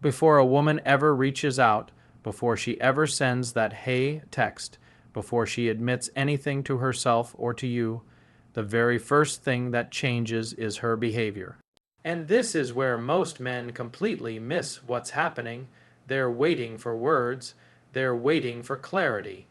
Before a woman ever reaches out, before she ever sends that "hey" text, before she admits anything to herself or to you, the very first thing that changes is her behavior. And this is where most men completely miss what's happening. They're waiting for words. They're waiting for clarity.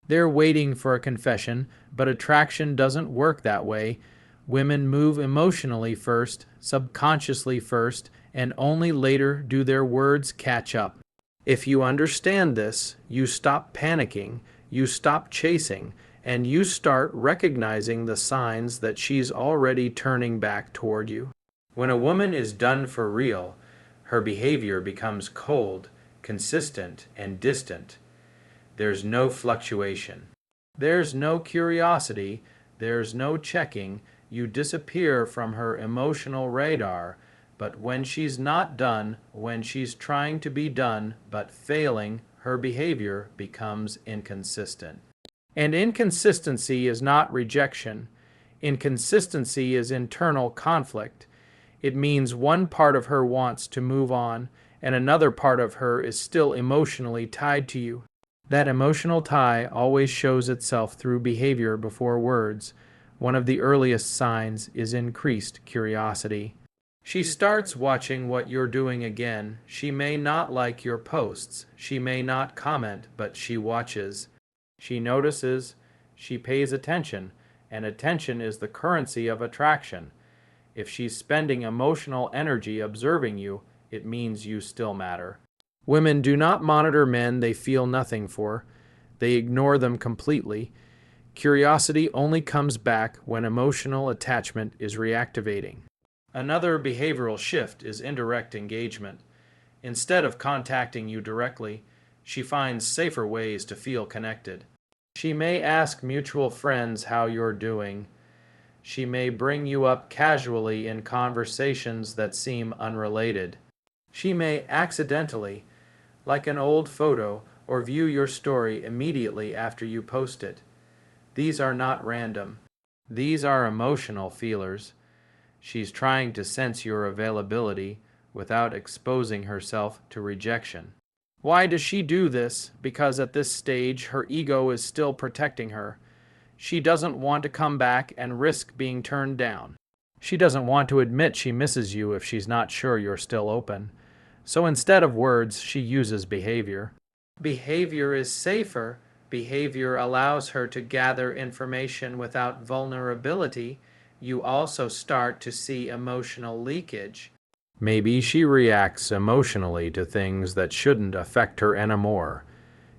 They're waiting for a confession, but attraction doesn't work that way. Women move emotionally first, subconsciously first, and only later do their words catch up. If you understand this, you stop panicking, you stop chasing, and you start recognizing the signs that she's already turning back toward you. When a woman is done for real, her behavior becomes cold, consistent, and distant. There's no fluctuation. There's no curiosity. There's no checking. You disappear from her emotional radar. But when she's not done, when she's trying to be done but failing, her behavior becomes inconsistent. And inconsistency is not rejection. Inconsistency is internal conflict. It means one part of her wants to move on, and another part of her is still emotionally tied to you. That emotional tie always shows itself through behavior before words. One of the earliest signs is increased curiosity. She starts watching what you're doing again. She may not like your posts. She may not comment, but she watches. She notices. She pays attention, and attention is the currency of attraction. If she's spending emotional energy observing you, it means you still matter. Women do not monitor men they feel nothing for. They ignore them completely. Curiosity only comes back when emotional attachment is reactivating. Another behavioral shift is indirect engagement. Instead of contacting you directly, she finds safer ways to feel connected. She may ask mutual friends how you're doing. She may bring you up casually in conversations that seem unrelated. She may accidentally, like an old photo, or view your story immediately after you post it. These are not random. These are emotional feelers. She's trying to sense your availability without exposing herself to rejection. Why does she do this? Because at this stage, her ego is still protecting her. She doesn't want to come back and risk being turned down. She doesn't want to admit she misses you if she's not sure you're still open. So instead of words, she uses behavior. Behavior is safer. Behavior allows her to gather information without vulnerability. You also start to see emotional leakage. Maybe she reacts emotionally to things that shouldn't affect her anymore.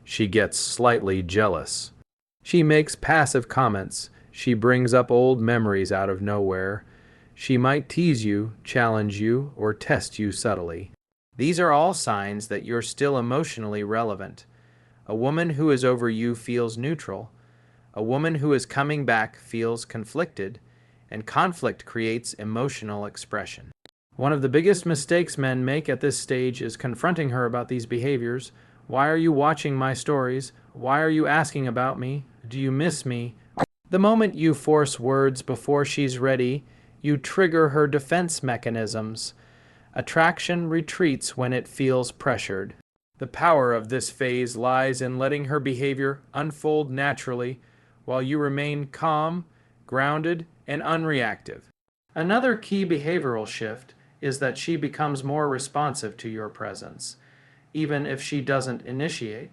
She gets slightly jealous. She makes passive comments. She brings up old memories out of nowhere. She might tease you, challenge you, or test you subtly. These are all signs that you're still emotionally relevant. A woman who is over you feels neutral. A woman who is coming back feels conflicted, and conflict creates emotional expression. One of the biggest mistakes men make at this stage is confronting her about these behaviors. Why are you watching my stories? Why are you asking about me? Do you miss me? The moment you force words before she's ready, you trigger her defense mechanisms. Attraction retreats when it feels pressured. The power of this phase lies in letting her behavior unfold naturally while you remain calm, grounded, and unreactive. Another key behavioral shift is that she becomes more responsive to your presence, even if she doesn't initiate.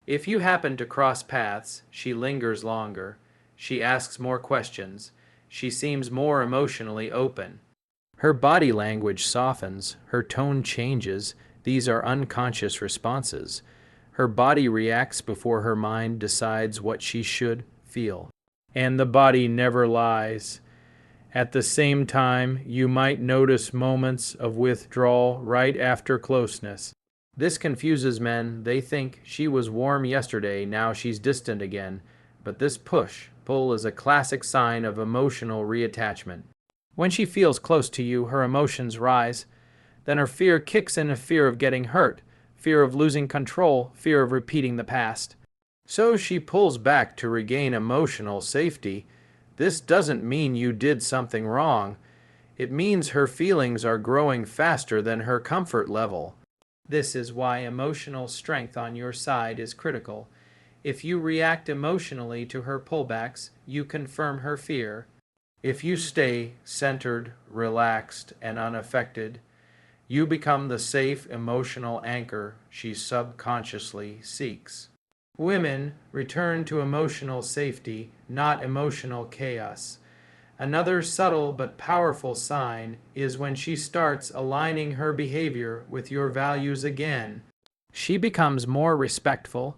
If you happen to cross paths, she lingers longer. She asks more questions. She seems more emotionally open. Her body language softens. Her tone changes. These are unconscious responses. Her body reacts before her mind decides what she should feel. And the body never lies. At the same time, you might notice moments of withdrawal right after closeness. This confuses men. They think she was warm yesterday, now she's distant again. But this push-pull is a classic sign of emotional reattachment. When she feels close to you, her emotions rise. Then her fear kicks in, a fear of getting hurt, fear of losing control, fear of repeating the past. So she pulls back to regain emotional safety. This doesn't mean you did something wrong. It means her feelings are growing faster than her comfort level. This is why emotional strength on your side is critical. If you react emotionally to her pullbacks, you confirm her fear. If you stay centered, relaxed, and unaffected, you become the safe emotional anchor she subconsciously seeks. Women return to emotional safety, not emotional chaos. Another subtle but powerful sign is when she starts aligning her behavior with your values again. She becomes more respectful.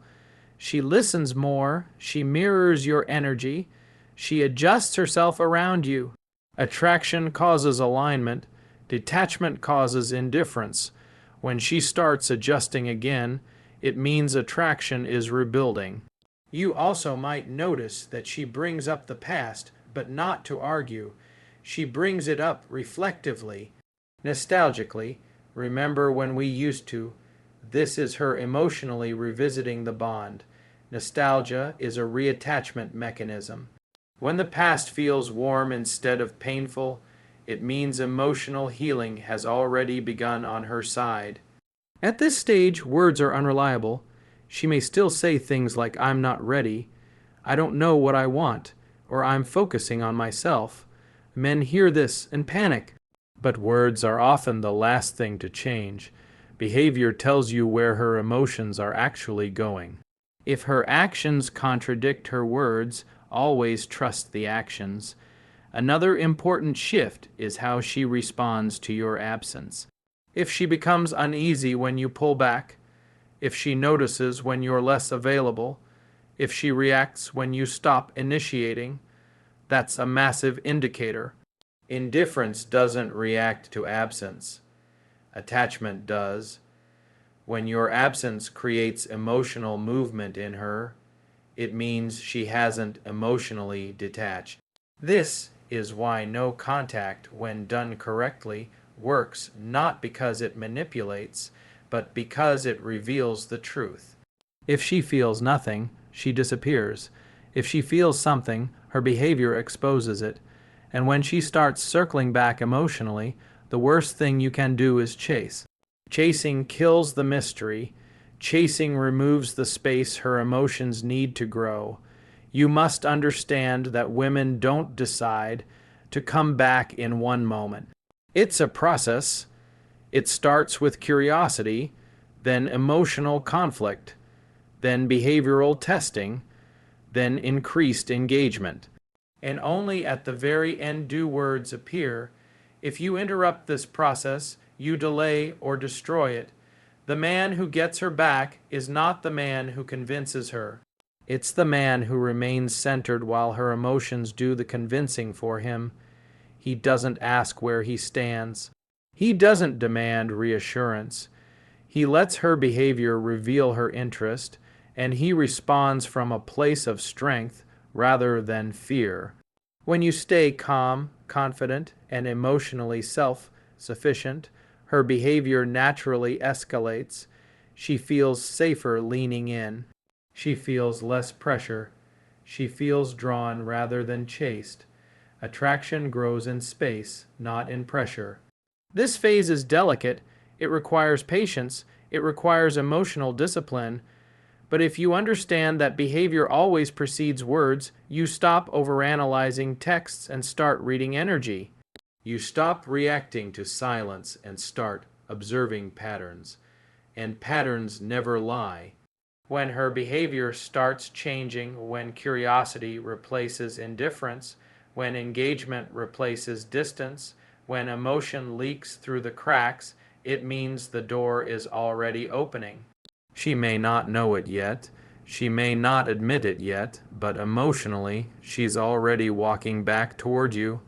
She listens more. She mirrors your energy. She adjusts herself around you. Attraction causes alignment. Detachment causes indifference. When she starts adjusting again, it means attraction is rebuilding. You also might notice that she brings up the past, but not to argue. She brings it up reflectively, nostalgically. Remember when we used to. This is her emotionally revisiting the bond. Nostalgia is a reattachment mechanism. When the past feels warm instead of painful, it means emotional healing has already begun on her side. At this stage, words are unreliable. She may still say things like, "I'm not ready," "I don't know what I want," or "I'm focusing on myself." Men hear this and panic. But words are often the last thing to change. Behavior tells you where her emotions are actually going. If her actions contradict her words, always trust the actions. Another important shift is how she responds to your absence. If she becomes uneasy when you pull back, if she notices when you're less available, if she reacts when you stop initiating, that's a massive indicator. Indifference doesn't react to absence. Attachment does. When your absence creates emotional movement in her, it means she hasn't emotionally detached. This is why no contact, when done correctly, works not because it manipulates, but because it reveals the truth. If she feels nothing, she disappears. If she feels something, her behavior exposes it. And when she starts circling back emotionally, the worst thing you can do is chase. Chasing kills the mystery. Chasing removes the space her emotions need to grow. You must understand that women don't decide to come back in one moment. It's a process. It starts with curiosity, then emotional conflict, then behavioral testing, then increased engagement. And only at the very end do words appear. If you interrupt this process, you delay or destroy it. The man who gets her back is not the man who convinces her. It's the man who remains centered while her emotions do the convincing for him. He doesn't ask where he stands. He doesn't demand reassurance. He lets her behavior reveal her interest, and he responds from a place of strength rather than fear. When you stay calm, confident, and emotionally self-sufficient, her behavior naturally escalates. She feels safer leaning in. She feels less pressure. She feels drawn rather than chased. Attraction grows in space, not in pressure. This phase is delicate. It requires patience. It requires emotional discipline. But if you understand that behavior always precedes words, you stop overanalyzing texts and start reading energy. You stop reacting to silence and start observing patterns. And patterns never lie. When her behavior starts changing, when curiosity replaces indifference, when engagement replaces distance, when emotion leaks through the cracks, it means the door is already opening. She may not know it yet, she may not admit it yet, but emotionally, she's already walking back toward you.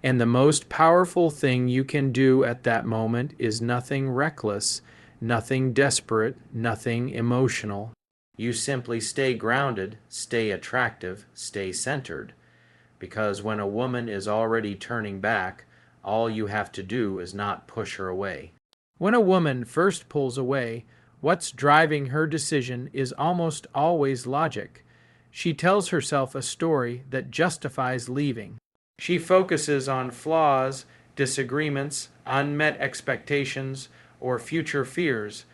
And the most powerful thing you can do at that moment is nothing reckless, nothing desperate, nothing emotional. You simply stay grounded, stay attractive, stay centered. Because when a woman is already turning back, all you have to do is not push her away. When a woman first pulls away, what's driving her decision is almost always logic. She tells herself a story that justifies leaving. She focuses on flaws, disagreements, unmet expectations, or future fears.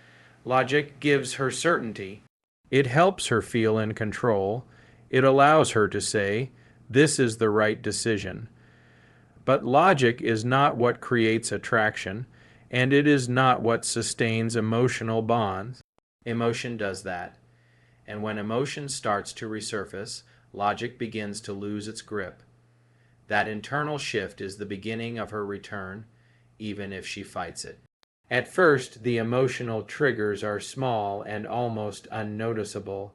Logic gives her certainty. It helps her feel in control. It allows her to say, "This is the right decision." But logic is not what creates attraction, and it is not what sustains emotional bonds. Emotion does that. And when emotion starts to resurface, logic begins to lose its grip. That internal shift is the beginning of her return, even if she fights it. At first, the emotional triggers are small and almost unnoticeable.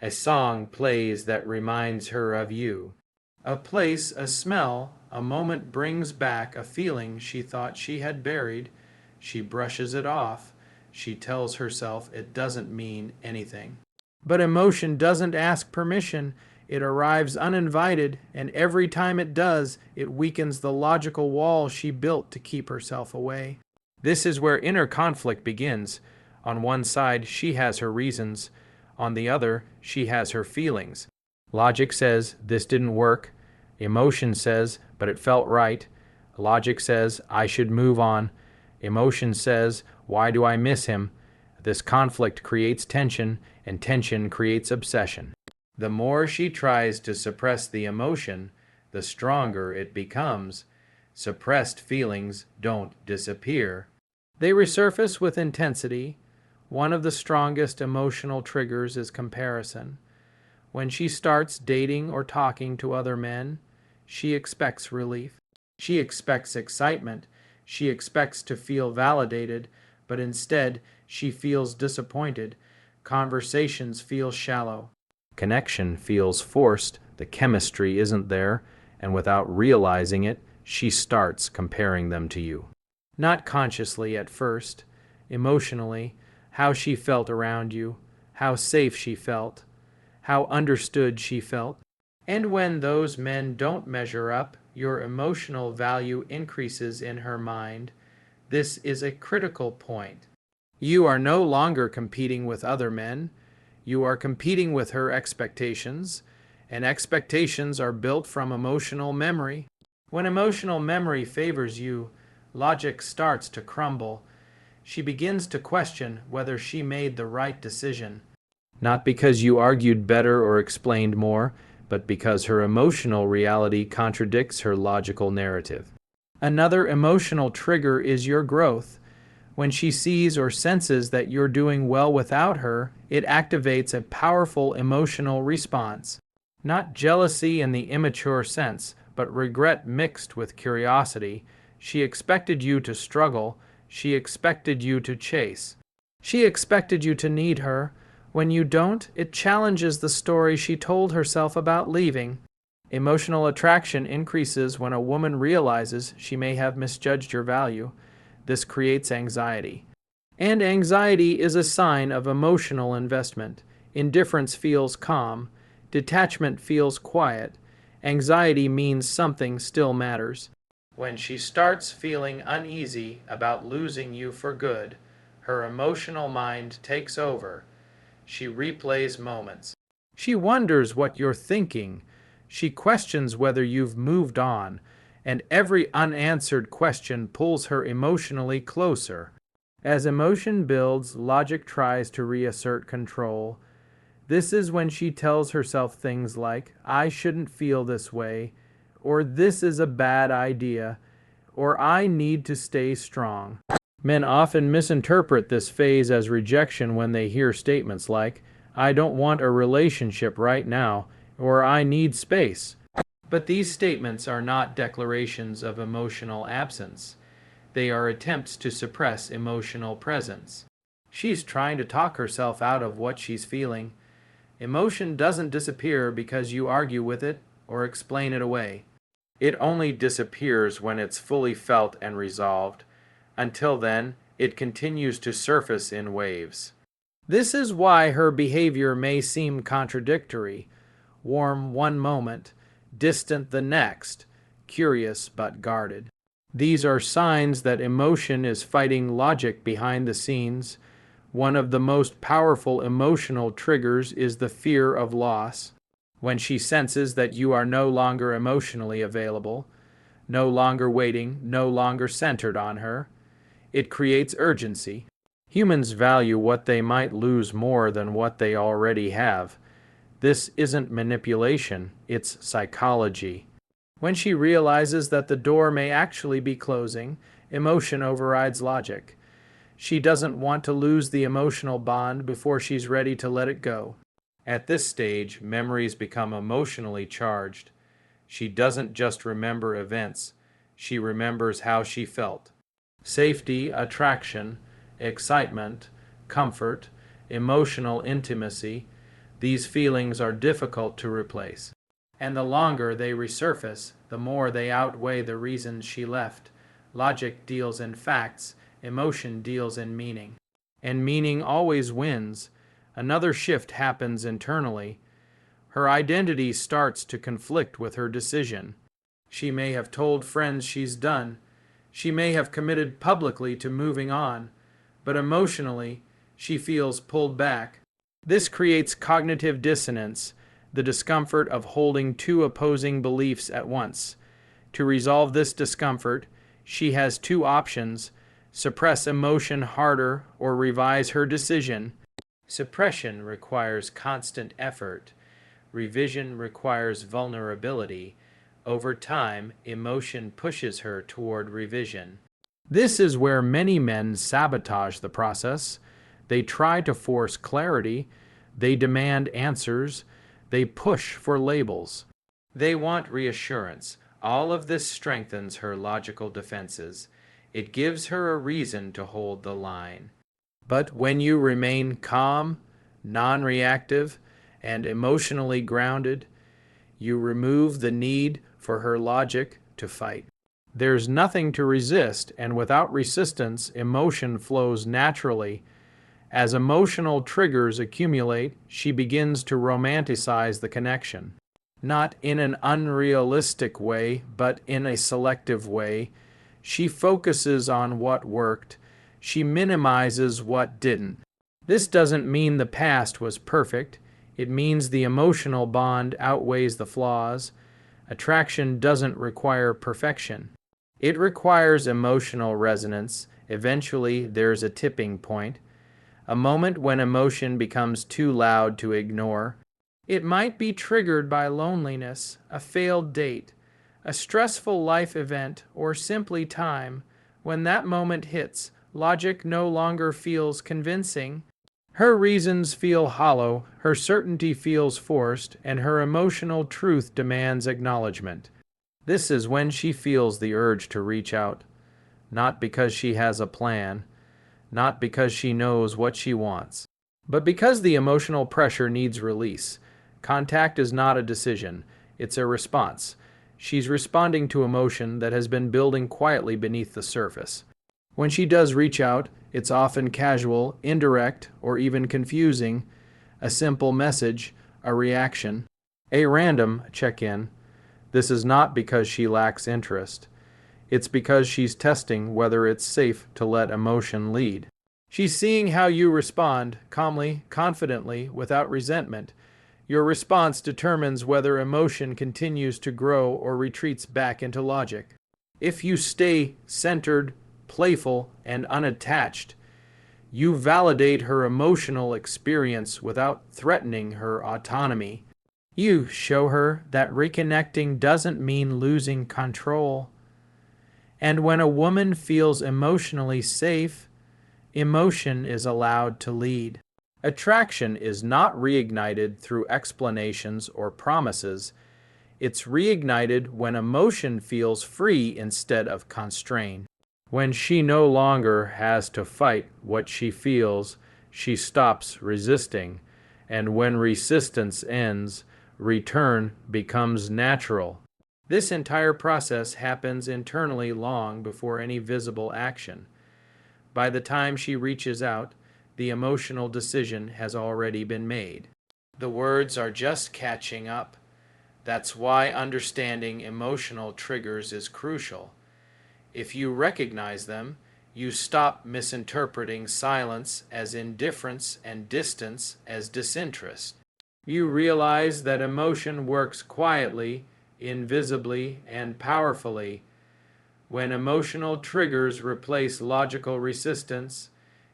A song plays that reminds her of you. A place, a smell, a moment brings back a feeling she thought she had buried. She brushes it off. She tells herself it doesn't mean anything. But emotion doesn't ask permission. It arrives uninvited, and every time it does, it weakens the logical wall she built to keep herself away. This is where inner conflict begins. On one side, she has her reasons. On the other, she has her feelings. Logic says, "This didn't work." Emotion says, "But it felt right." Logic says, "I should move on." Emotion says, "Why do I miss him?" This conflict creates tension, and tension creates obsession. The more she tries to suppress the emotion, the stronger it becomes. Suppressed feelings don't disappear. They resurface with intensity. One of the strongest emotional triggers is comparison. When she starts dating or talking to other men, she expects relief. She expects excitement. She expects to feel validated, but instead she feels disappointed. Conversations feel shallow. Connection feels forced. The chemistry isn't there, and without realizing it, she starts comparing them to you. Not consciously at first, emotionally, how she felt around you, how safe she felt, how understood she felt. And when those men don't measure up, your emotional value increases in her mind. This is a critical point. You are no longer competing with other men. You are competing with her expectations, and expectations are built from emotional memory. When emotional memory favors you, logic starts to crumble. She begins to question whether she made the right decision. Not because you argued better or explained more, but because her emotional reality contradicts her logical narrative. Another emotional trigger is your growth. When she sees or senses that you're doing well without her, it activates a powerful emotional response. Not jealousy in the immature sense, but regret mixed with curiosity. She expected you to struggle. She expected you to chase. She expected you to need her. When you don't, it challenges the story she told herself about leaving. Emotional attraction increases when a woman realizes she may have misjudged your value. This creates anxiety. And anxiety is a sign of emotional investment. Indifference feels calm. Detachment feels quiet. Anxiety means something still matters. When she starts feeling uneasy about losing you for good, her emotional mind takes over. She replays moments. She wonders what you're thinking. She questions whether you've moved on, and every unanswered question pulls her emotionally closer. As emotion builds, logic tries to reassert control. This is when she tells herself things like, "I shouldn't feel this way," or "This is a bad idea," or "I need to stay strong." Men often misinterpret this phase as rejection when they hear statements like, "I don't want a relationship right now," or "I need space." But these statements are not declarations of emotional absence. They are attempts to suppress emotional presence. She's trying to talk herself out of what she's feeling. Emotion doesn't disappear because you argue with it or explain it away. It only disappears when it's fully felt and resolved. Until then, it continues to surface in waves. This is why her behavior may seem contradictory. Warm one moment, distant the next, curious but guarded. These are signs that emotion is fighting logic behind the scenes. One of the most powerful emotional triggers is the fear of loss. When she senses that you are no longer emotionally available, no longer waiting, no longer centered on her, it creates urgency. Humans value what they might lose more than what they already have. This isn't manipulation, it's psychology. When she realizes that the door may actually be closing, emotion overrides logic. She doesn't want to lose the emotional bond before she's ready to let it go. At this stage, memories become emotionally charged. She doesn't just remember events, she remembers how she felt. Safety, attraction, excitement, comfort, emotional intimacy, these feelings are difficult to replace. And the longer they resurface, the more they outweigh the reasons she left. Logic deals in facts, emotion deals in meaning. And meaning always wins. Another shift happens internally. Her identity starts to conflict with her decision. She may have told friends she's done. She may have committed publicly to moving on. But emotionally, she feels pulled back. This creates cognitive dissonance, the discomfort of holding two opposing beliefs at once. To resolve this discomfort, she has two options: suppress emotion harder or revise her decision. Suppression requires constant effort. Revision requires vulnerability. Over time, emotion pushes her toward revision. This is where many men sabotage the process. They try to force clarity. They demand answers. They push for labels. They want reassurance. All of this strengthens her logical defenses. It gives her a reason to hold the line. But when you remain calm, non-reactive, and emotionally grounded, you remove the need for her logic to fight. There's nothing to resist, and without resistance, emotion flows naturally. As emotional triggers accumulate, she begins to romanticize the connection. Not in an unrealistic way, but in a selective way. She focuses on what worked. She minimizes what didn't. This doesn't mean the past was perfect. It means the emotional bond outweighs the flaws. Attraction doesn't require perfection. It requires emotional resonance. Eventually, there's a tipping point. A moment when emotion becomes too loud to ignore. It might be triggered by loneliness, a failed date, a stressful life event, or simply time. When that moment hits, logic no longer feels convincing. Her reasons feel hollow, her certainty feels forced, and her emotional truth demands acknowledgement. This is when she feels the urge to reach out, not because she has a plan, not because she knows what she wants, but because the emotional pressure needs release. Contact is not a decision, it's a response. She's responding to emotion that has been building quietly beneath the surface. When she does reach out, it's often casual, indirect, or even confusing. A simple message, a reaction, a random check-in. This is not because she lacks interest. It's because she's testing whether it's safe to let emotion lead. She's seeing how you respond, calmly, confidently, without resentment. Your response determines whether emotion continues to grow or retreats back into logic. If you stay centered, playful, and unattached, you validate her emotional experience without threatening her autonomy. You show her that reconnecting doesn't mean losing control. And when a woman feels emotionally safe, emotion is allowed to lead. Attraction is not reignited through explanations or promises. It's reignited when emotion feels free instead of constrained. When she no longer has to fight what she feels, she stops resisting. And when resistance ends, return becomes natural. This entire process happens internally long before any visible action. By the time she reaches out, the emotional decision has already been made. The words are just catching up. That's why understanding emotional triggers is crucial. If you recognize them, you stop misinterpreting silence as indifference and distance as disinterest. You realize that emotion works quietly, invisibly, and powerfully. When emotional triggers replace logical resistance,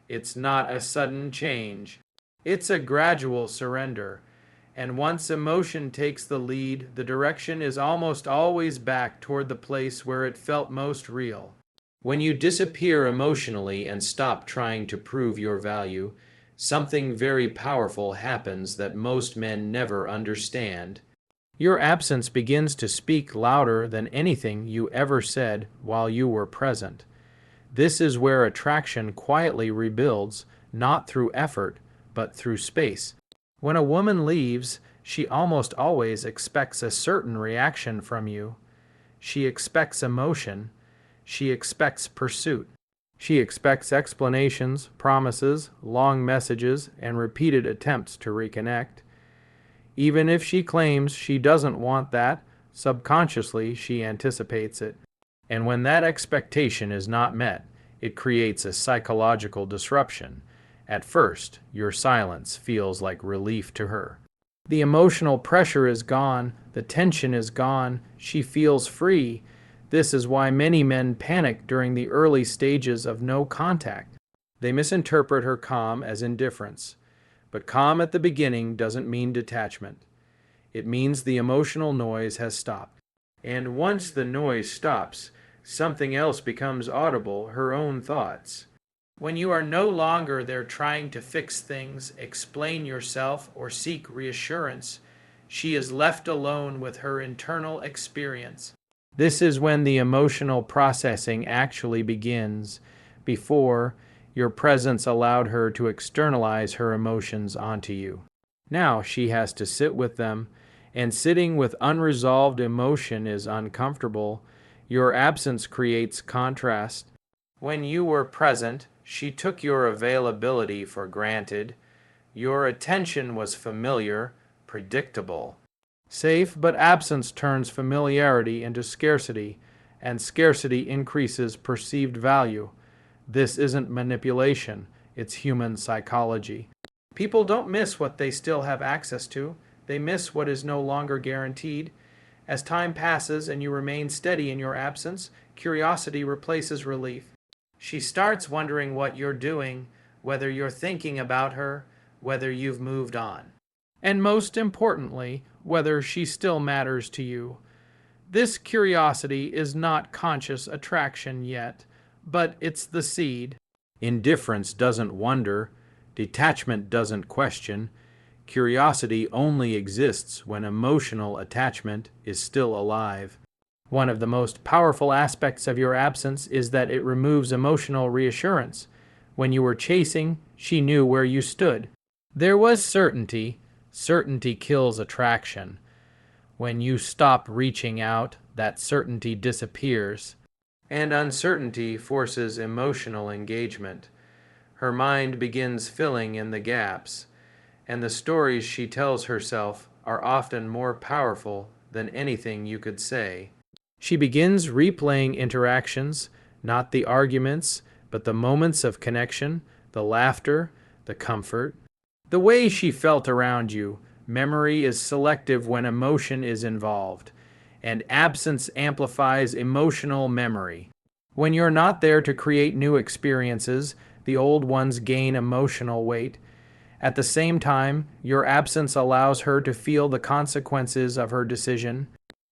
It's not a sudden change. It's a gradual surrender. And once emotion takes the lead, the direction is almost always back toward the place where it felt most real. When you disappear emotionally and stop trying to prove your value, something very powerful happens that most men never understand. Your absence begins to speak louder than anything you ever said while you were present. This is where attraction quietly rebuilds, not through effort, but through space. When a woman leaves, she almost always expects a certain reaction from you. She expects emotion. She expects pursuit. She expects explanations, promises, long messages, and repeated attempts to reconnect. Even if she claims she doesn't want that, subconsciously she anticipates it. And when that expectation is not met, it creates a psychological disruption. At first, your silence feels like relief to her. The emotional pressure is gone, the tension is gone, she feels free. This is why many men panic during the early stages of no contact. They misinterpret her calm as indifference. But calm at the beginning doesn't mean detachment. It means the emotional noise has stopped. And once the noise stops, something else becomes audible, her own thoughts. When you are no longer there trying to fix things, explain yourself, or seek reassurance, she is left alone with her internal experience. This is when the emotional processing actually begins. Before, your presence allowed her to externalize her emotions onto you. Now she has to sit with them, and sitting with unresolved emotion is uncomfortable. Your absence creates contrast. When you were present, she took your availability for granted. Your attention was familiar, predictable. Safe, but absence turns familiarity into scarcity, and scarcity increases perceived value. This isn't manipulation, it's human psychology. People don't miss what they still have access to. They miss what is no longer guaranteed. As time passes and you remain steady in your absence, curiosity replaces relief. She starts wondering what you're doing, whether you're thinking about her, whether you've moved on. And most importantly, whether she still matters to you. This curiosity is not conscious attraction yet, but it's the seed. Indifference doesn't wonder. Detachment doesn't question. Curiosity only exists when emotional attachment is still alive. One of the most powerful aspects of your absence is that it removes emotional reassurance. When you were chasing, she knew where you stood. There was certainty. Certainty kills attraction. When you stop reaching out, that certainty disappears. And uncertainty forces emotional engagement. Her mind begins filling in the gaps, and the stories she tells herself are often more powerful than anything you could say. She begins replaying interactions, not the arguments, but the moments of connection, the laughter, the comfort. The way she felt around you. Memory is selective when emotion is involved, and absence amplifies emotional memory. When you're not there to create new experiences, the old ones gain emotional weight. At the same time, your absence allows her to feel the consequences of her decision.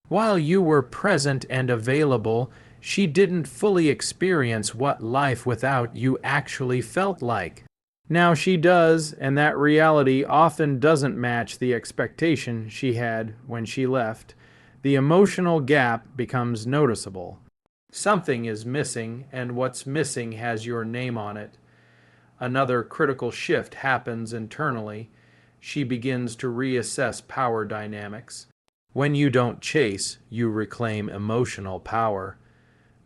While you were present and available, she didn't fully experience what life without you actually felt like. Now she does, and that reality often doesn't match the expectation she had when she left. The emotional gap becomes noticeable. Something is missing, and what's missing has your name on it. Another critical shift happens internally. She begins to reassess power dynamics. When you don't chase, you reclaim emotional power,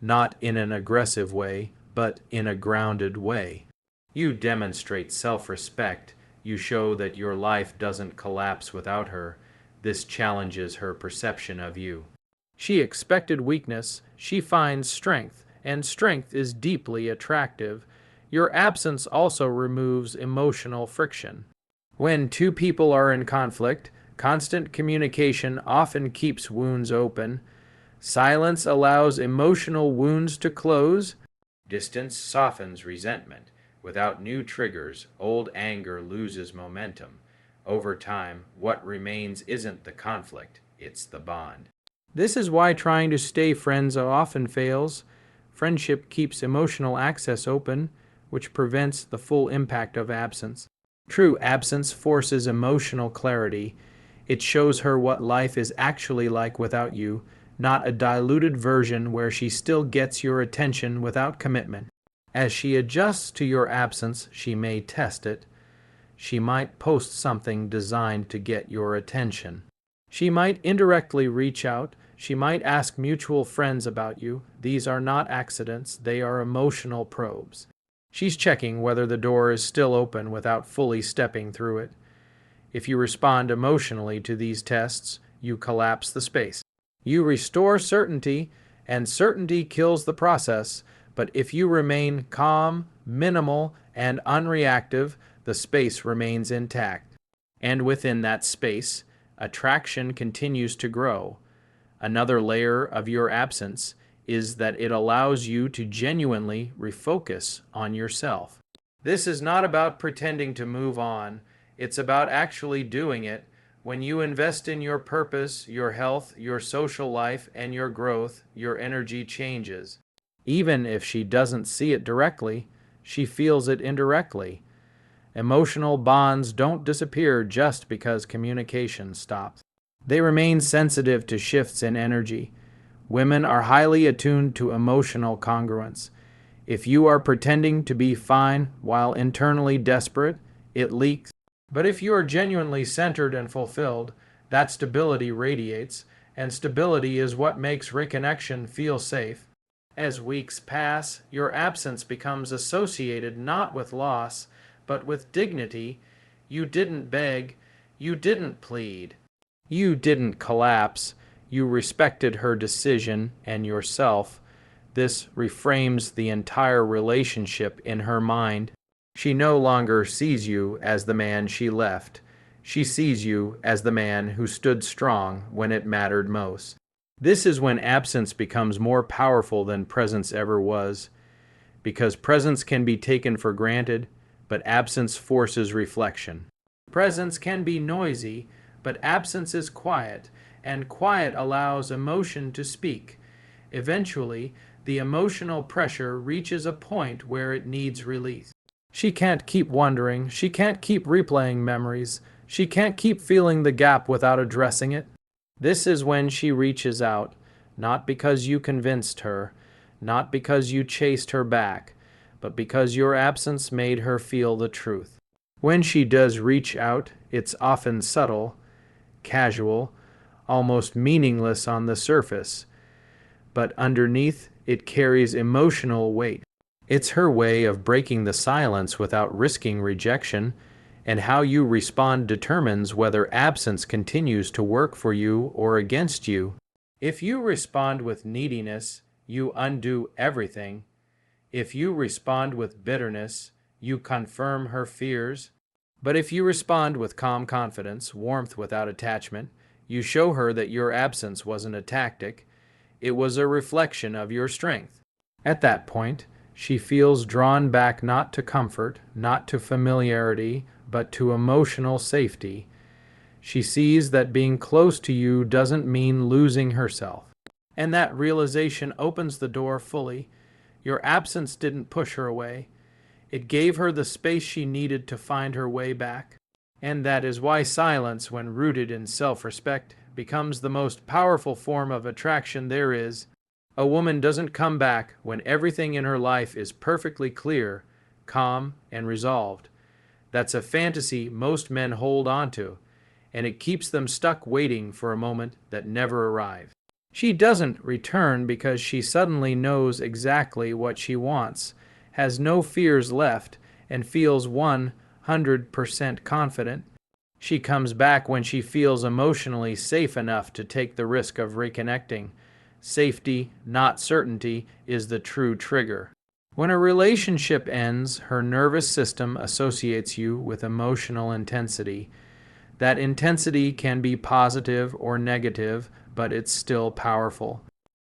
not in an aggressive way, but in a grounded way. You demonstrate self-respect. You show that your life doesn't collapse without her. This challenges her perception of you. She expected weakness. She finds strength, and strength is deeply attractive. Your absence also removes emotional friction. When two people are in conflict, constant communication often keeps wounds open. Silence allows emotional wounds to close. Distance softens resentment. Without new triggers, old anger loses momentum. Over time, what remains isn't the conflict, it's the bond. This is why trying to stay friends often fails. Friendship keeps emotional access open, which prevents the full impact of absence. True absence forces emotional clarity. It shows her what life is actually like without you, not a diluted version where she still gets your attention without commitment. As she adjusts to your absence, she may test it. She might post something designed to get your attention. She might indirectly reach out. She might ask mutual friends about you. These are not accidents, they are emotional probes. She's checking whether the door is still open without fully stepping through it. If you respond emotionally to these tests, you collapse the space. You restore certainty, and certainty kills the process. But if you remain calm, minimal, and unreactive, the space remains intact. And within that space, attraction continues to grow. Another layer of your absence is that it allows you to genuinely refocus on yourself. This is not about pretending to move on. It's about actually doing it. When you invest in your purpose, your health, your social life, and your growth, your energy changes. Even if she doesn't see it directly, she feels it indirectly. Emotional bonds don't disappear just because communication stops. They remain sensitive to shifts in energy. Women are highly attuned to emotional congruence. If you are pretending to be fine while internally desperate, it leaks. But if you are genuinely centered and fulfilled, that stability radiates, and stability is what makes reconnection feel safe. As weeks pass, your absence becomes associated not with loss, but with dignity. You didn't beg, you didn't plead. You didn't collapse, you respected her decision and yourself. This reframes the entire relationship in her mind. She no longer sees you as the man she left. She sees you as the man who stood strong when it mattered most. This is when absence becomes more powerful than presence ever was, because presence can be taken for granted, but absence forces reflection. Presence can be noisy, but absence is quiet, and quiet allows emotion to speak. Eventually, the emotional pressure reaches a point where it needs release. She can't keep wondering, she can't keep replaying memories, she can't keep feeling the gap without addressing it. This is when she reaches out, not because you convinced her, not because you chased her back, but because your absence made her feel the truth. When she does reach out, it's often subtle, casual, almost meaningless on the surface, but underneath it carries emotional weight. It's her way of breaking the silence without risking rejection, and how you respond determines whether absence continues to work for you or against you. If you respond with neediness, you undo everything. If you respond with bitterness, you confirm her fears. But if you respond with calm confidence, warmth without attachment, you show her that your absence wasn't a tactic, it was a reflection of your strength. At that point, she feels drawn back not to comfort, not to familiarity, but to emotional safety. She sees that being close to you doesn't mean losing herself. And that realization opens the door fully. Your absence didn't push her away. It gave her the space she needed to find her way back. And that is why silence, when rooted in self-respect, becomes the most powerful form of attraction there is. A woman doesn't come back when everything in her life is perfectly clear, calm, and resolved. That's a fantasy most men hold on to, and it keeps them stuck waiting for a moment that never arrives. She doesn't return because she suddenly knows exactly what she wants, has no fears left, and feels 100% confident. She comes back when she feels emotionally safe enough to take the risk of reconnecting. Safety, not certainty, is the true trigger. When a relationship ends, her nervous system associates you with emotional intensity. That intensity can be positive or negative, but it's still powerful.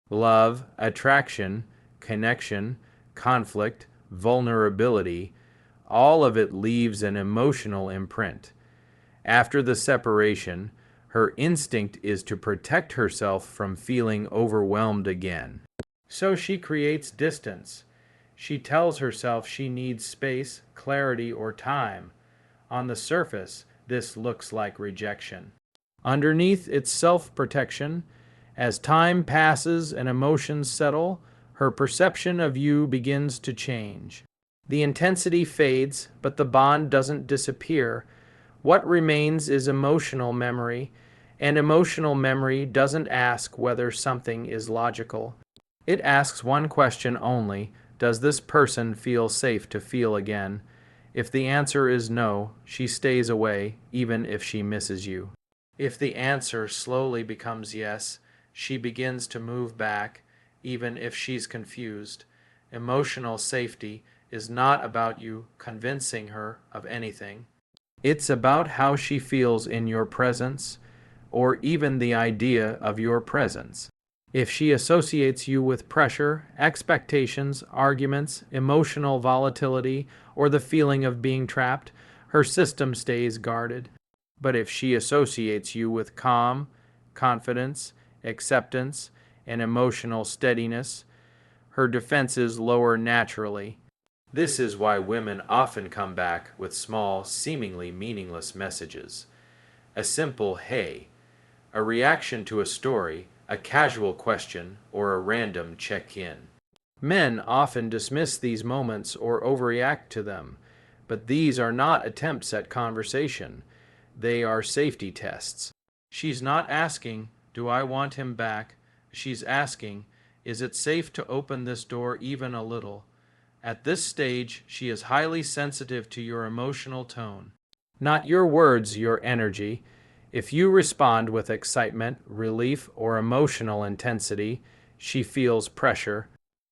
Love, attraction, connection, conflict, vulnerability, All of it leaves an emotional imprint. After the separation, her instinct is to protect herself from feeling overwhelmed again. So she creates distance. She tells herself she needs space, clarity, or time. On the surface, this looks like rejection. Underneath, it's self-protection. As time passes and emotions settle, her perception of you begins to change. The intensity fades, but the bond doesn't disappear. What remains is emotional memory, and emotional memory doesn't ask whether something is logical. It asks one question only: does this person feel safe to feel again? If the answer is no, she stays away, even if she misses you. If the answer slowly becomes yes, she begins to move back, even if she's confused. Emotional safety is not about you convincing her of anything. It's about how she feels in your presence, or even the idea of your presence. If she associates you with pressure, expectations, arguments, emotional volatility, or the feeling of being trapped, her system stays guarded. But if she associates you with calm, confidence, acceptance, and emotional steadiness, her defenses lower naturally. This is why women often come back with small, seemingly meaningless messages. A simple "hey," a reaction to a story, a casual question, or a random check-in. Men often dismiss these moments or overreact to them, but these are not attempts at conversation. They are safety tests. She's not asking, "Do I want him back?" She's asking, "Is it safe to open this door even a little?" At this stage, she is highly sensitive to your emotional tone. Not your words, your energy. If you respond with excitement, relief, or emotional intensity, she feels pressure.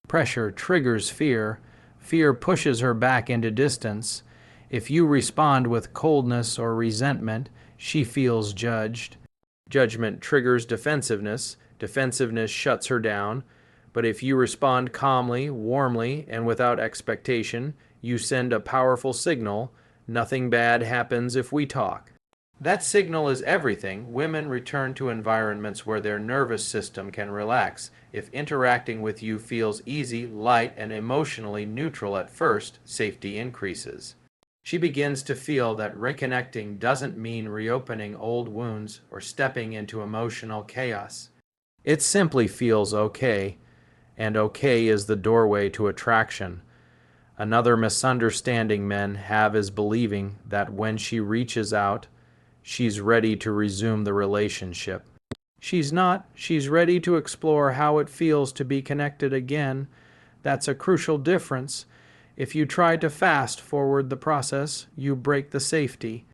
Pressure triggers fear. Fear pushes her back into distance. If you respond with coldness or resentment, she feels judged. Judgment triggers defensiveness. Defensiveness shuts her down. But if you respond calmly, warmly, and without expectation, you send a powerful signal: nothing bad happens if we talk. That signal is everything. Women return to environments where their nervous system can relax. If interacting with you feels easy, light, and emotionally neutral at first, safety increases. She begins to feel that reconnecting doesn't mean reopening old wounds or stepping into emotional chaos. It simply feels okay. And okay is the doorway to attraction. Another misunderstanding men have is believing that when she reaches out, she's ready to resume the relationship. She's not. She's ready to explore how it feels to be connected again. That's a crucial difference. If you try to fast forward the process, you break the safety.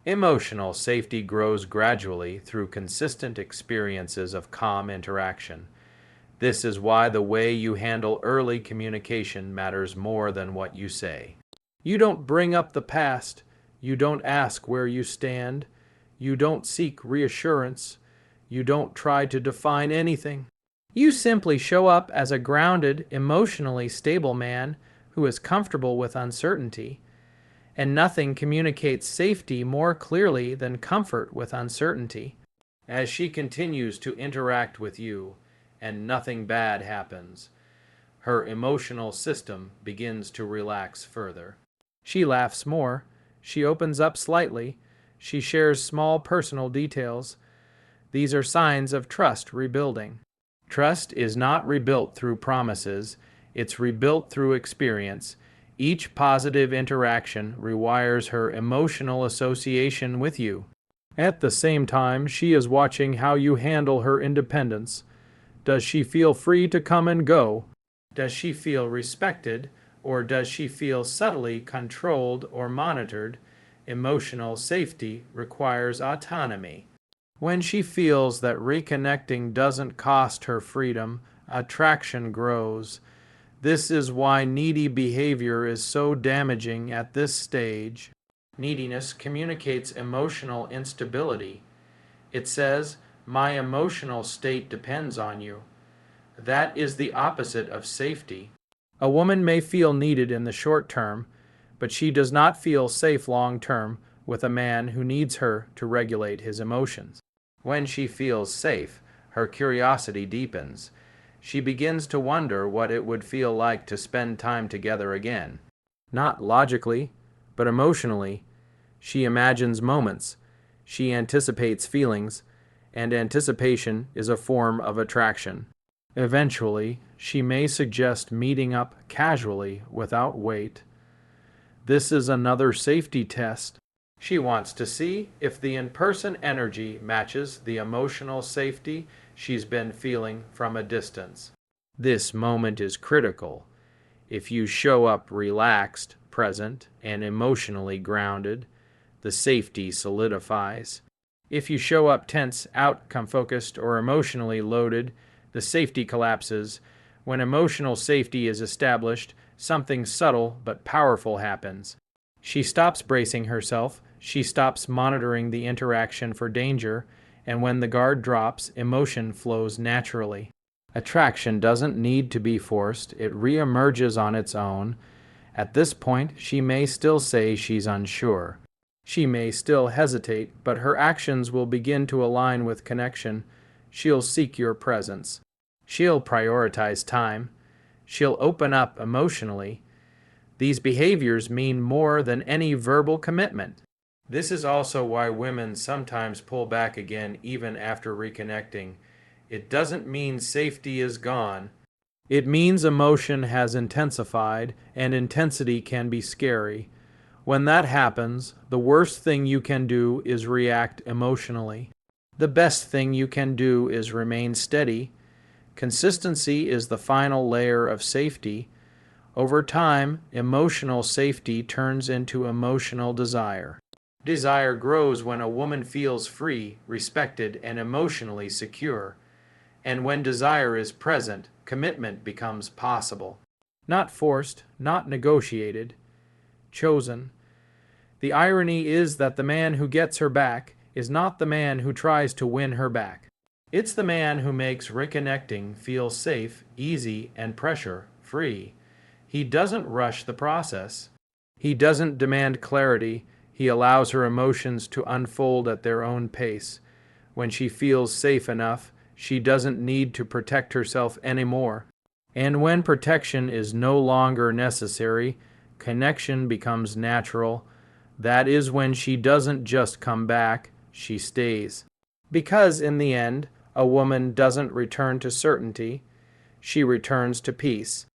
Emotional safety grows gradually through consistent experiences of calm interaction. This is why the way you handle early communication matters more than what you say. You don't bring up the past. You don't ask where you stand. You don't seek reassurance. You don't try to define anything. You simply show up as a grounded, emotionally stable man who is comfortable with uncertainty. And nothing communicates safety more clearly than comfort with uncertainty. As she continues to interact with you, and nothing bad happens, her emotional system begins to relax further. She laughs more. She opens up slightly. She shares small personal details. These are signs of trust rebuilding. Trust is not rebuilt through promises. It's rebuilt through experience. Each positive interaction rewires her emotional association with you. At the same time, she is watching how you handle her independence. Does she feel free to come and go? Does she feel respected, or does she feel subtly controlled or monitored? Emotional safety requires autonomy. When she feels that reconnecting doesn't cost her freedom, attraction grows. This is why needy behavior is so damaging at this stage. Neediness communicates emotional instability. It says, "My emotional state depends on you." That is the opposite of safety. A woman may feel needed in the short term, but she does not feel safe long term with a man who needs her to regulate his emotions. When she feels safe, her curiosity deepens. She begins to wonder what it would feel like to spend time together again. Not logically, but emotionally. She imagines moments. She anticipates feelings, and anticipation is a form of attraction. Eventually, she may suggest meeting up casually without weight. This is another safety test. She wants to see if the in-person energy matches the emotional safety she's been feeling from a distance. This moment is critical. If you show up relaxed, present, and emotionally grounded, the safety solidifies. If you show up tense, outcome-focused, or emotionally loaded, the safety collapses. When emotional safety is established, something subtle but powerful happens. She stops bracing herself, she stops monitoring the interaction for danger, and when the guard drops, emotion flows naturally. Attraction doesn't need to be forced, it reemerges on its own. At this point, she may still say she's unsure. She may still hesitate, but her actions will begin to align with connection. She'll seek your presence. She'll prioritize time. She'll open up emotionally. These behaviors mean more than any verbal commitment. This is also why women sometimes pull back again even after reconnecting. It doesn't mean safety is gone. It means emotion has intensified, and intensity can be scary. When that happens, the worst thing you can do is react emotionally. The best thing you can do is remain steady. Consistency is the final layer of safety. Over time, emotional safety turns into emotional desire. Desire grows when a woman feels free, respected, and emotionally secure. And when desire is present, commitment becomes possible. Not forced, not negotiated, chosen. The irony is that the man who gets her back is not the man who tries to win her back. It's the man who makes reconnecting feel safe, easy, and pressure-free. He doesn't rush the process. He doesn't demand clarity. He allows her emotions to unfold at their own pace. When she feels safe enough, she doesn't need to protect herself anymore. And when protection is no longer necessary, connection becomes natural. That is when she doesn't just come back, she stays. Because in the end, a woman doesn't return to certainty, she returns to peace.